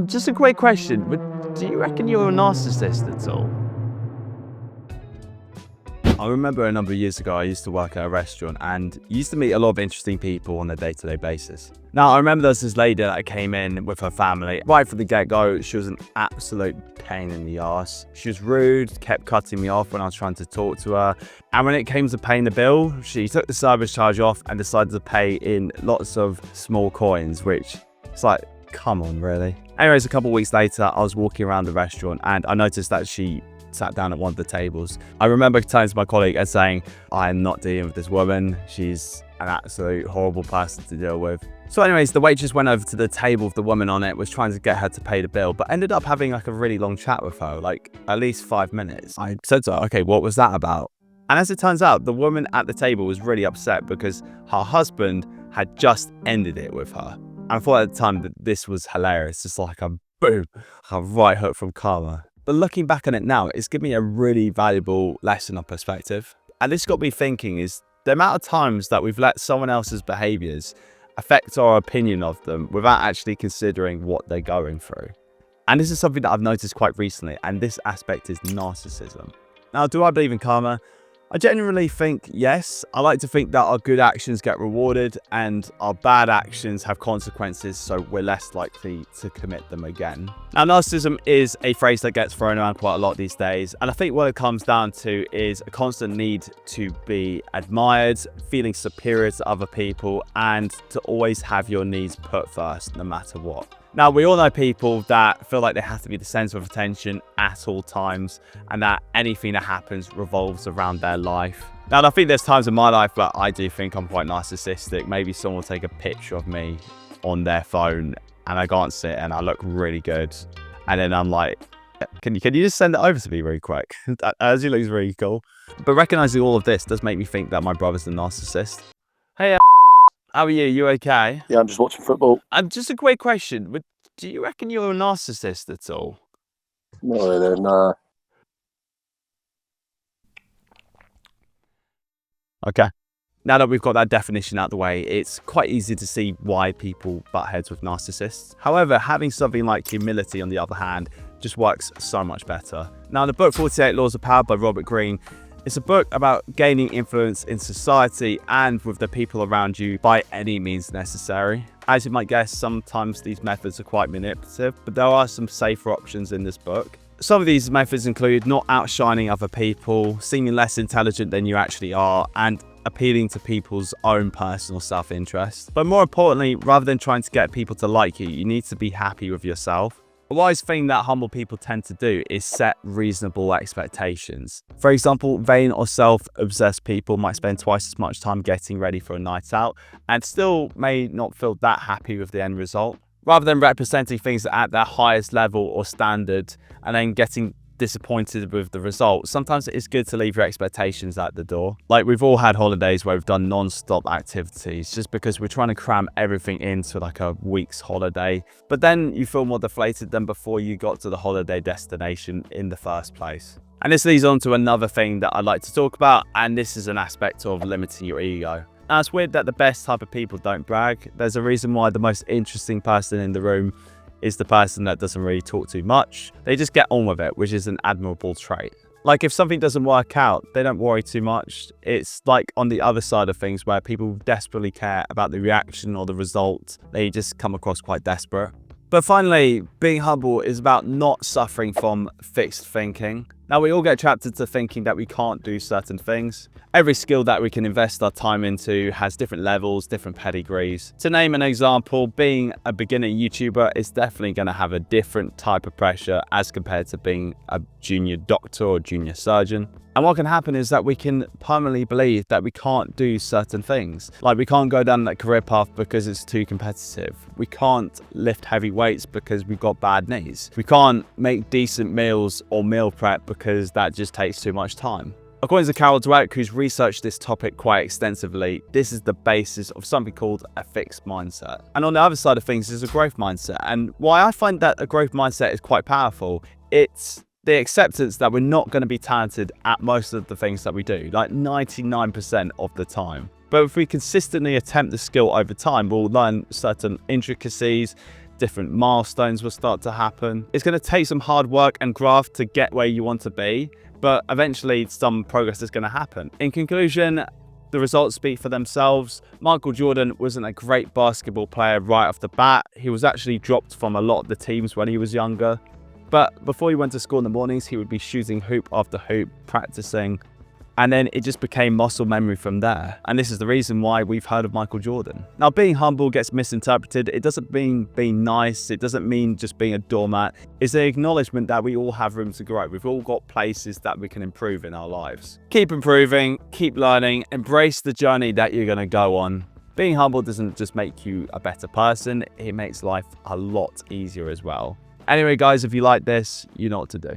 Just a quick question, but do you reckon you're a narcissist at all? I remember a number of years ago, I used to work at a restaurant and used to meet a lot of interesting people on a day-to-day basis. Now, I remember there was this lady that came in with her family. Right from the get-go, she was an absolute pain in the ass. She was rude, kept cutting me off when I was trying to talk to her. And when it came to paying the bill, she took the service charge off and decided to pay in lots of small coins, which it's like, come on, really? Anyways, a couple of weeks later, I was walking around the restaurant and I noticed that she sat down at one of the tables. I remember turning to my colleague and saying, I am not dealing with this woman. She's an absolute horrible person to deal with. So anyways, the waitress went over to the table with the woman on it, was trying to get her to pay the bill, but ended up having like a really long chat with her, like at least 5 minutes. I said to her, okay, what was that about? And as it turns out, the woman at the table was really upset because her husband had just ended it with her. And I thought at the time that this was hilarious, just like a boom, a right hook from karma. But looking back on it now, it's given me a really valuable lesson of perspective. And this got me thinking is the amount of times that we've let someone else's behaviors affect our opinion of them without actually considering what they're going through. And this is something that I've noticed quite recently, and this aspect is narcissism. Now, do I believe in karma? I genuinely think yes. I like to think that our good actions get rewarded and our bad actions have consequences, so we're less likely to commit them again. Now, narcissism is a phrase that gets thrown around quite a lot these days, and I think what it comes down to is a constant need to be admired, feeling superior to other people, and to always have your needs put first, no matter what. Now, we all know people that feel like they have to be the center of attention at all times and that anything that happens revolves around their life. Now, I think there's times in my life where I do think I'm quite narcissistic. Maybe someone will take a picture of me on their phone and I can't sit and I look really good. And then I'm like, can you just send it over to me really quick? As he looks really cool. But recognizing all of this does make me think that my brother's a narcissist. Hey, how are you? You okay? Yeah, I'm just watching football. Just a quick question. Do you reckon you're a narcissist at all? Not really, no. Okay. Now that we've got that definition out of the way, it's quite easy to see why people butt heads with narcissists. However, having something like humility, on the other hand, just works so much better. Now, the book 48 Laws of Power by Robert Greene, it's a book about gaining influence in society and with the people around you by any means necessary. As you might guess, sometimes these methods are quite manipulative, but there are some safer options in this book. Some of these methods include not outshining other people, seeming less intelligent than you actually are, and appealing to people's own personal self-interest. But more importantly, rather than trying to get people to like you, you need to be happy with yourself. A wise thing that humble people tend to do is set reasonable expectations. For example, vain or self-obsessed people might spend twice as much time getting ready for a night out and still may not feel that happy with the end result. Rather than representing things at their highest level or standard and then getting disappointed with the result, sometimes it's good to leave your expectations at the door. Like, we've all had holidays where we've done non-stop activities just because we're trying to cram everything into like a week's holiday, but then you feel more deflated than before you got to the holiday destination in the first place. And this leads on to another thing that I'd like to talk about, and this is an aspect of limiting your ego. Now, it's weird that the best type of people don't brag. There's a reason why the most interesting person in the room is the person that doesn't really talk too much. They just get on with it, which is an admirable trait. Like, if something doesn't work out, they don't worry too much. It's like on the other side of things where people desperately care about the reaction or the result. They just come across quite desperate. But finally, being humble is about not suffering from fixed thinking. Now, we all get trapped into thinking that we can't do certain things. Every skill that we can invest our time into has different levels, different pedigrees. To name an example, being a beginner YouTuber is definitely going to have a different type of pressure as compared to being a junior doctor or junior surgeon. And what can happen is that we can permanently believe that we can't do certain things. Like, we can't go down that career path because it's too competitive. We can't lift heavy weights because we've got bad knees. We can't make decent meals or meal prep because that just takes too much time. According to Carol Dweck, who's researched this topic quite extensively, this is the basis of something called a fixed mindset. And on the other side of things is a growth mindset. And why I find that a growth mindset is quite powerful, it's the acceptance that we're not going to be talented at most of the things that we do, like 99% of the time. But if we consistently attempt the skill over time, we'll learn certain intricacies, different milestones will start to happen. It's going to take some hard work and graft to get where you want to be, but eventually some progress is going to happen. In conclusion, the results speak for themselves. Michael Jordan wasn't a great basketball player right off the bat. He was actually dropped from a lot of the teams when he was younger. But before he went to school in the mornings, he would be shooting hoop after hoop, practicing. And then it just became muscle memory from there. And this is the reason why we've heard of Michael Jordan. Now, being humble gets misinterpreted. It doesn't mean being nice. It doesn't mean just being a doormat. It's an acknowledgement that we all have room to grow. We've all got places that we can improve in our lives. Keep improving, keep learning, embrace the journey that you're going to go on. Being humble doesn't just make you a better person. It makes life a lot easier as well. Anyway, guys, if you like this, you know what to do.